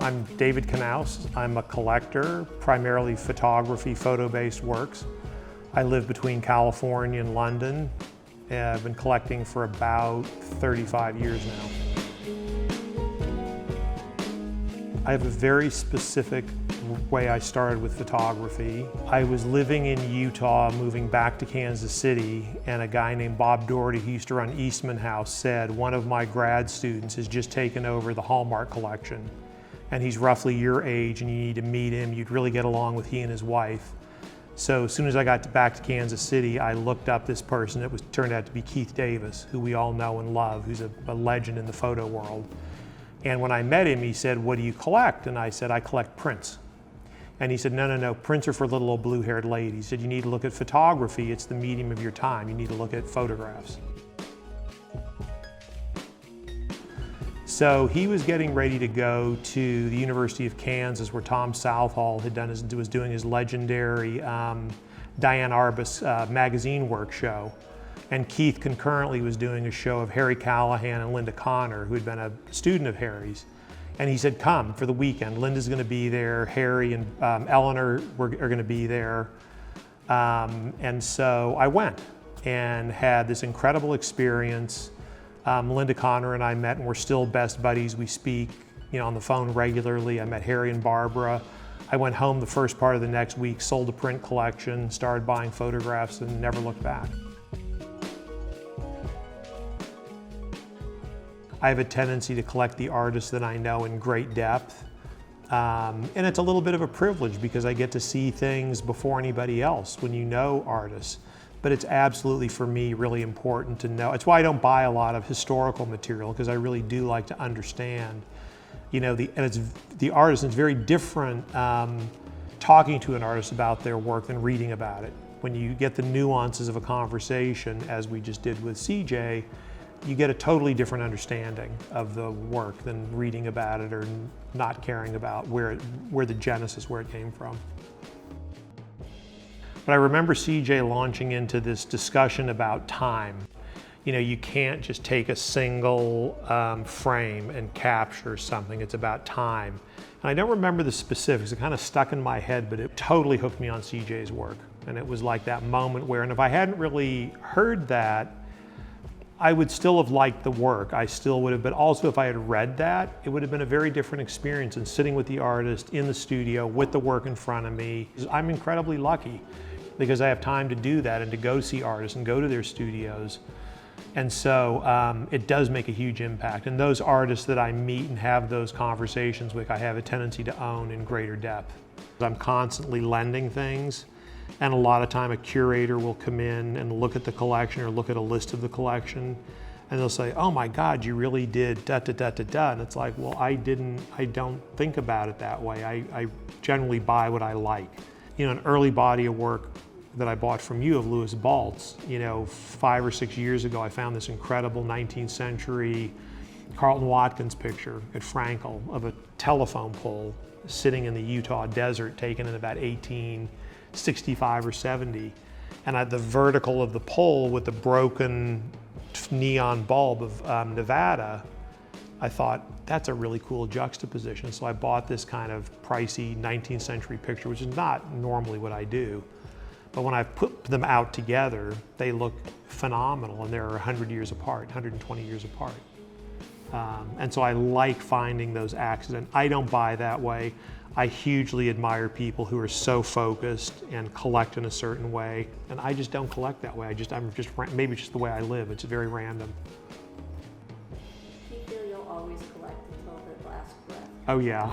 I'm David Knaus. I'm a collector, primarily photography, photo-based works. I live between California and London. And I've been collecting for about 35 years now. I have a very specific way I started with photography. I was living in Utah, moving back to Kansas City, and a guy named Bob Doherty, who used to run Eastman House, said one of my grad students has just taken over the Hallmark collection, and he's roughly your age, and you need to meet him. You'd really get along with he and his wife. So as soon as I got back to Kansas City, I looked up this person. It turned out to be Keith Davis, who we all know and love, who's a legend in the photo world. And when I met him, he said, "What do you collect?" And I said, "I collect prints." And he said, no, prints are for little old blue-haired ladies. He said, you need to look at photography. It's the medium of your time. You need to look at photographs. So he was getting ready to go to the University of Kansas, where Tom Southall was doing his legendary Diane Arbus magazine work show. And Keith concurrently was doing a show of Harry Callahan and Linda Connor, who had been a student of Harry's. And he said, come for the weekend. Linda's gonna be there, Harry and Eleanor are gonna be there. And so I went and had this incredible experience. Linda Connor and I met, and we're still best buddies. We speak, on the phone regularly. I met Harry and Barbara. I went home the first part of the next week, sold a print collection, started buying photographs, and never looked back. I have a tendency to collect the artists that I know in great depth. And it's a little bit of a privilege because I get to see things before anybody else when you know artists. But it's absolutely, for me, really important to know. It's why I don't buy a lot of historical material, because I really do like to understand, it's the artist. And it's very different talking to an artist about their work than reading about it. When you get the nuances of a conversation, as we just did with CJ, you get a totally different understanding of the work than reading about it or not caring about where the genesis, where it came from. But I remember CJ launching into this discussion about time. You can't just take a single frame and capture something. It's about time. And I don't remember the specifics. It kind of stuck in my head, but it totally hooked me on CJ's work. And it was like that moment where, and if I hadn't really heard that, I would still have liked the work. I still would have, but also if I had read that, it would have been a very different experience than sitting with the artist in the studio with the work in front of me. I'm incredibly lucky because I have time to do that and to go see artists and go to their studios. And so it does make a huge impact. And those artists that I meet and have those conversations with, I have a tendency to own in greater depth. I'm constantly lending things. And a lot of time a curator will come in and look at the collection or look at a list of the collection, and they'll say, oh my God, you really did da da da da da. And it's like, well, I don't think about it that way. I generally buy what I like. An early body of work that I bought from you of Louis Baltz, 5 or 6 years ago, I found this incredible 19th century Carlton Watkins picture at Frankel of a telephone pole sitting in the Utah desert, taken in about 1865 or 70, and at the vertical of the pole with the broken neon bulb of Nevada, I thought, that's a really cool juxtaposition. So I bought this kind of pricey 19th century picture, which is not normally what I do. But when I put them out together, they look phenomenal, and they're 100 years apart, 120 years apart. And so I like finding those accidents. I don't buy that way. I hugely admire people who are so focused and collect in a certain way, and I just don't collect that way. Maybe it's just the way I live. It's very random. Do you feel you'll always collect until the last breath? Oh yeah.